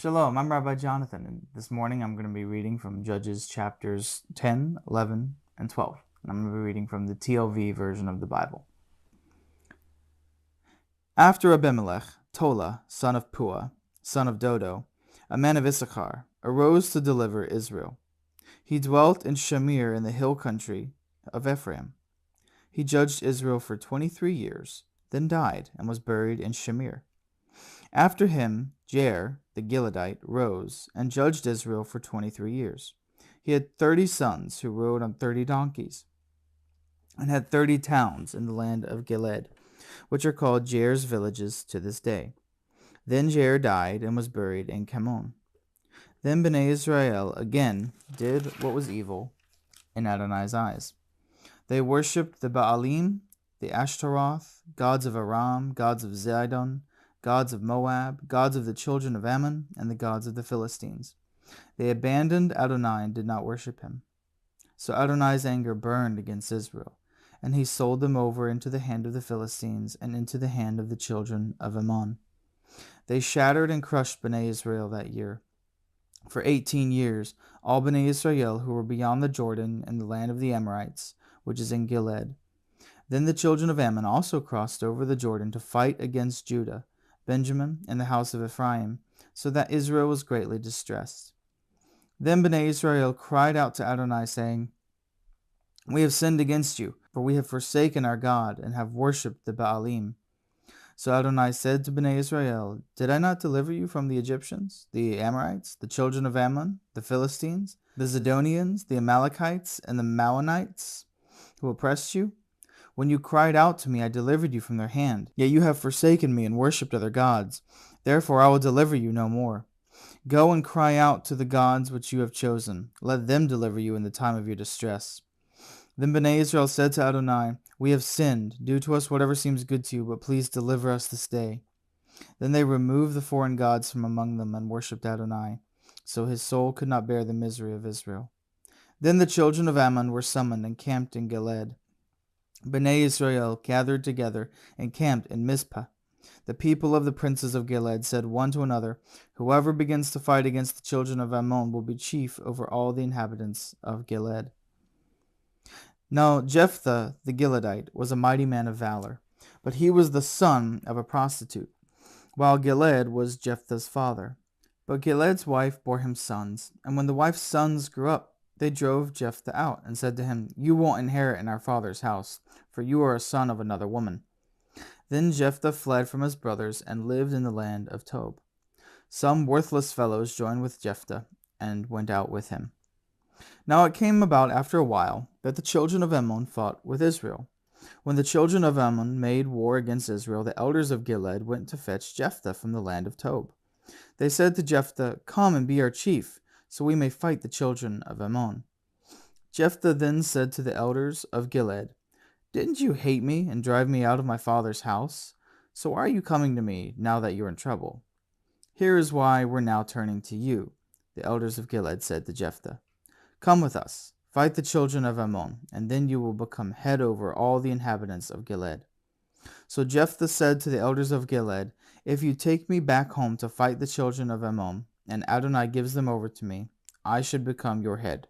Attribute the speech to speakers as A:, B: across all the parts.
A: Shalom, I'm Rabbi Jonathan, and this morning I'm going to be reading from Judges chapters 10, 11, and 12. And I'm going to be reading from the TLV version of the Bible. After Abimelech, Tola, son of Puah, son of Dodo, a man of Issachar, arose to deliver Israel. He dwelt in Shamir in the hill country of Ephraim. He judged Israel for 23 years, then died and was buried in Shamir. After him, Jair, the Gileadite, rose and judged Israel for 23 years. He had 30 sons who rode on 30 donkeys, and had 30 towns in the land of Gilead, which are called Jair's villages to this day. Then Jair died and was buried in Camon. Then Bnei Israel again did what was evil in Adonai's eyes. They worshipped the Baalim, the Ashtaroth, gods of Aram, gods of Zidon, gods of Moab, gods of the children of Ammon, and the gods of the Philistines. They abandoned Adonai and did not worship him. So Adonai's anger burned against Israel, and he sold them over into the hand of the Philistines and into the hand of the children of Ammon. They shattered and crushed Bnei Israel that year. For 18 years, all Bnei Israel who were beyond the Jordan in the land of the Amorites, which is in Gilead. Then the children of Ammon also crossed over the Jordan to fight against Judah, Benjamin, and the house of Ephraim, so that Israel was greatly distressed. Then Bnei Israel cried out to Adonai, saying, "We have sinned against you, for we have forsaken our God, and have worshipped the Baalim." So Adonai said to Bnei Israel, "Did I not deliver you from the Egyptians, the Amorites, the children of Ammon, the Philistines, the Zidonians, the Amalekites, and the Maonites, who oppressed you? When you cried out to me, I delivered you from their hand. Yet you have forsaken me and worshipped other gods. Therefore I will deliver you no more. Go and cry out to the gods which you have chosen. Let them deliver you in the time of your distress." Then Bnei Israel said to Adonai, "We have sinned. Do to us whatever seems good to you, but please deliver us this day." Then they removed the foreign gods from among them and worshipped Adonai. So his soul could not bear the misery of Israel. Then the children of Ammon were summoned and camped in Gilead. Bnei Israel gathered together and camped in Mizpah. The people of the princes of Gilead said one to another, "Whoever begins to fight against the children of Ammon will be chief over all the inhabitants of Gilead." Now Jephthah the Gileadite was a mighty man of valor, but he was the son of a prostitute, while Gilead was Jephthah's father. But Gilead's wife bore him sons, and when the wife's sons grew up, they drove Jephthah out and said to him, "You won't inherit in our father's house, for you are a son of another woman." Then Jephthah fled from his brothers and lived in the land of Tob. Some worthless fellows joined with Jephthah and went out with him. Now it came about after a while that the children of Ammon fought with Israel. When the children of Ammon made war against Israel, the elders of Gilead went to fetch Jephthah from the land of Tob. They said to Jephthah, "Come and be our chief, so we may fight the children of Ammon." Jephthah then said to the elders of Gilead, "Didn't you hate me and drive me out of my father's house? So why are you coming to me now that you're in trouble?" "Here is why we're now turning to you," the elders of Gilead said to Jephthah. "Come with us, fight the children of Ammon, and then you will become head over all the inhabitants of Gilead." So Jephthah said to the elders of Gilead, "If you take me back home to fight the children of Ammon, and Adonai gives them over to me, I should become your head."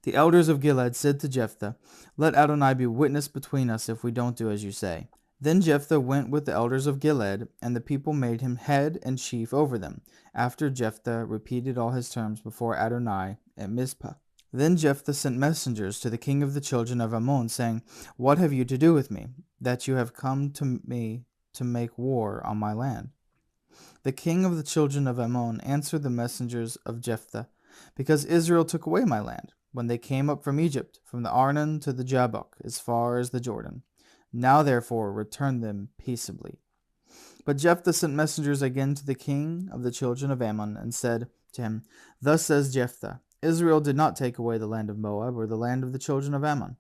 A: The elders of Gilead said to Jephthah, "Let Adonai be witness between us if we don't do as you say." Then Jephthah went with the elders of Gilead, and the people made him head and chief over them, after Jephthah repeated all his terms before Adonai at Mizpah. Then Jephthah sent messengers to the king of the children of Ammon, saying, "What have you to do with me, that you have come to me to make war on my land?" The king of the children of Ammon answered the messengers of Jephthah, "Because Israel took away my land, when they came up from Egypt, from the Arnon to the Jabbok, as far as the Jordan. Now therefore return them peaceably." But Jephthah sent messengers again to the king of the children of Ammon, and said to him, "Thus says Jephthah, Israel did not take away the land of Moab, or the land of the children of Ammon.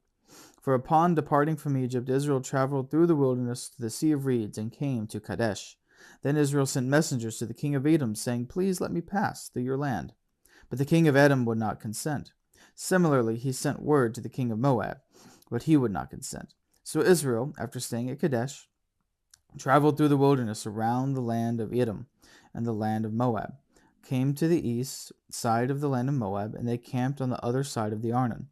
A: For upon departing from Egypt, Israel traveled through the wilderness to the Sea of Reeds, and came to Kadesh. Then Israel sent messengers to the king of Edom, saying, "Please let me pass through your land." But the king of Edom would not consent. Similarly, he sent word to the king of Moab, but he would not consent. So Israel, after staying at Kadesh, traveled through the wilderness around the land of Edom and the land of Moab, came to the east side of the land of Moab, and they camped on the other side of the Arnon.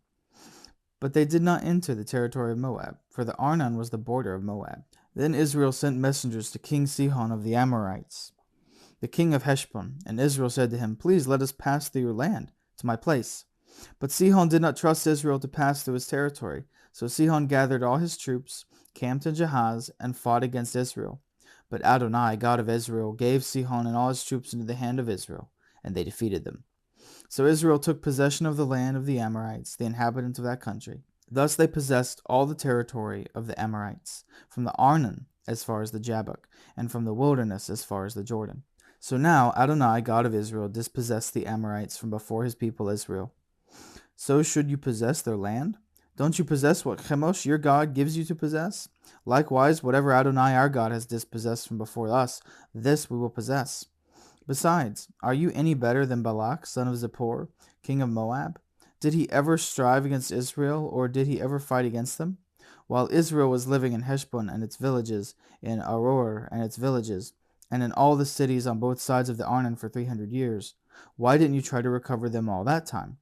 A: But they did not enter the territory of Moab, for the Arnon was the border of Moab. Then Israel sent messengers to King Sihon of the Amorites, the king of Heshbon, and Israel said to him, Please let us pass through your land, to my place. But Sihon did not trust Israel to pass through his territory. So Sihon gathered all his troops, camped in Jahaz, and fought against Israel. But Adonai, God of Israel, gave Sihon and all his troops into the hand of Israel, and they defeated them. So Israel took possession of the land of the Amorites, the inhabitants of that country. Thus they possessed all the territory of the Amorites, from the Arnon as far as the Jabbok, and from the wilderness as far as the Jordan. So now Adonai, God of Israel, dispossessed the Amorites from before his people Israel. So should you possess their land? Don't you possess what Chemosh, your God, gives you to possess? Likewise, whatever Adonai, our God, has dispossessed from before us, this we will possess. Besides, are you any better than Balak, son of Zippor, king of Moab? Did he ever strive against Israel, or did he ever fight against them? While Israel was living in Heshbon and its villages, in Aroer and its villages, and in all the cities on both sides of the Arnon for 300 years, why didn't you try to recover them all that time?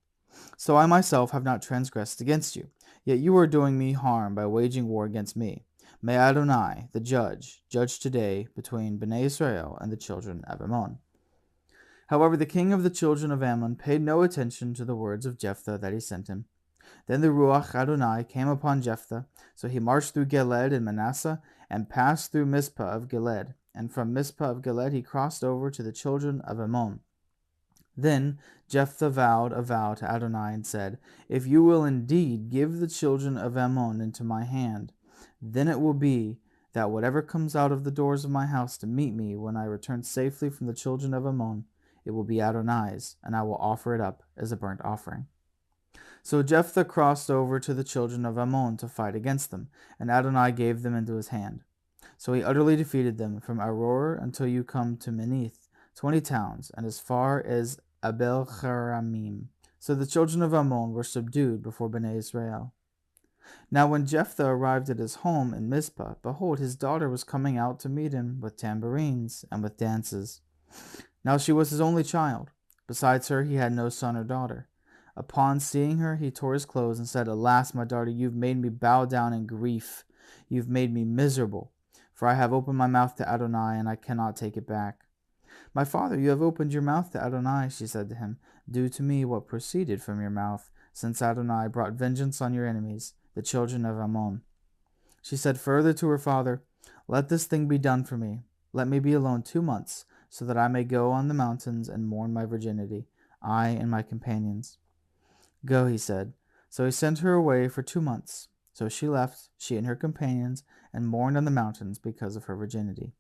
A: So I myself have not transgressed against you, yet you are doing me harm by waging war against me. May Adonai, the judge, judge today between Bnei Israel and the children of Ammon. However, the king of the children of Ammon paid no attention to the words of Jephthah that he sent him. Then the Ruach Adonai came upon Jephthah, so he marched through Gilead and Manasseh, and passed through Mizpah of Gilead. And from Mizpah of Gilead he crossed over to the children of Ammon. Then Jephthah vowed a vow to Adonai and said, If you will indeed give the children of Ammon into my hand, then it will be that whatever comes out of the doors of my house to meet me when I return safely from the children of Ammon, it will be Adonai's, and I will offer it up as a burnt offering. So Jephthah crossed over to the children of Ammon to fight against them, and Adonai gave them into his hand. So he utterly defeated them from Aroer until you come to Menith, 20 towns, and as far as Abel-Cheramim. So the children of Ammon were subdued before Bnei Israel. Now when Jephthah arrived at his home in Mizpah, behold, his daughter was coming out to meet him with tambourines and with dances. Now she was his only child. Besides her, he had no son or daughter. Upon seeing her, he tore his clothes and said, Alas, my daughter, you've made me bow down in grief. You've made me miserable. For I have opened my mouth to Adonai, and I cannot take it back. My father, you have opened your mouth to Adonai, she said to him. Do to me what proceeded from your mouth, since Adonai brought vengeance on your enemies, the children of Ammon. She said further to her father, Let this thing be done for me. Let me be alone 2 months, so that I may go on the mountains and mourn my virginity, I and my companions. Go, he said. So he sent her away for 2 months. So she left, she and her companions, and mourned on the mountains because of her virginity.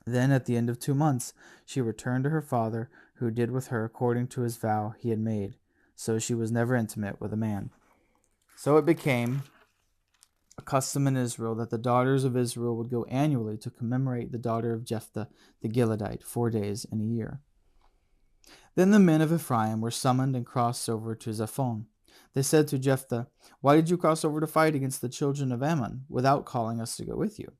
A: Then at the end of 2 months she returned to her father, who did with her according to his vow he had made. So she was never intimate with a man. So it became a custom in Israel that the daughters of Israel would go annually to commemorate the daughter of Jephthah the Gileadite 4 days in a year. Then the men of Ephraim were summoned and crossed over to Zaphon. They said to Jephthah, Why did you cross over to fight against the children of Ammon without calling us to go with you?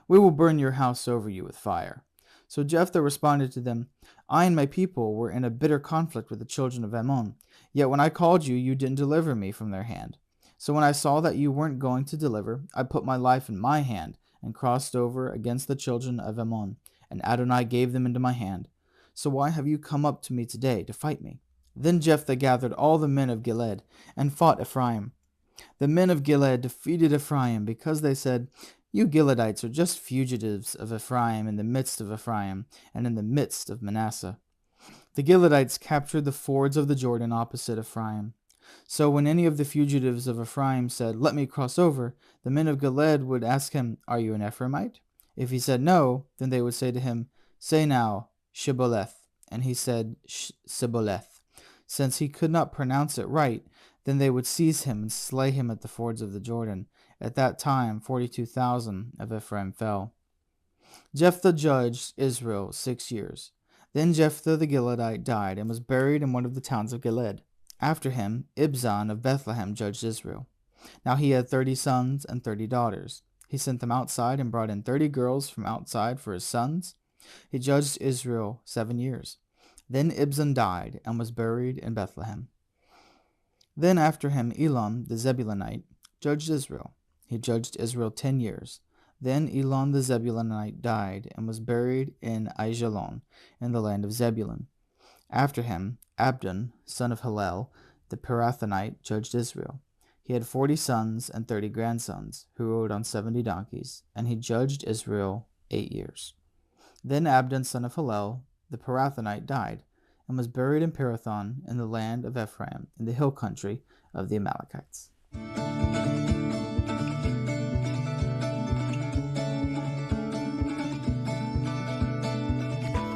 A: We will burn your house over you with fire. So Jephthah responded to them, I and my people were in a bitter conflict with the children of Ammon. Yet when I called you, you didn't deliver me from their hand. So when I saw that you weren't going to deliver, I put my life in my hand and crossed over against the children of Ammon, and Adonai gave them into my hand. So why have you come up to me today to fight me? Then Jephthah gathered all the men of Gilead and fought Ephraim. The men of Gilead defeated Ephraim because they said, You Gileadites are just fugitives of Ephraim in the midst of Ephraim and in the midst of Manasseh. The Gileadites captured the fords of the Jordan opposite Ephraim. So when any of the fugitives of Ephraim said, Let me cross over, the men of Gilead would ask him, Are you an Ephraimite? If he said no, then they would say to him, Say now, Shibboleth. And he said, Sibboleth. Since he could not pronounce it right, then they would seize him and slay him at the fords of the Jordan. At that time 42,000 of Ephraim fell. Jephthah judged Israel 6 years. Then Jephthah the Gileadite died and was buried in one of the towns of Gilead. After him, Ibzan of Bethlehem judged Israel. Now he had 30 sons and 30 daughters. He sent them outside and brought in 30 girls from outside for his sons. He judged Israel 7 years. Then Ibzan died and was buried in Bethlehem. Then after him Elon the Zebulunite judged Israel. He judged Israel 10 years. Then Elon the Zebulunite died and was buried in Aijalon in the land of Zebulun. After him Abdon, son of Hillel, the Pirathonite, judged Israel. He had 40 sons and 30 grandsons, who rode on 70 donkeys, and he judged Israel 8 years. Then Abdon, son of Hillel, the Pirathonite, died, and was buried in Pirathon in the land of Ephraim, in the hill country of the Amalekites.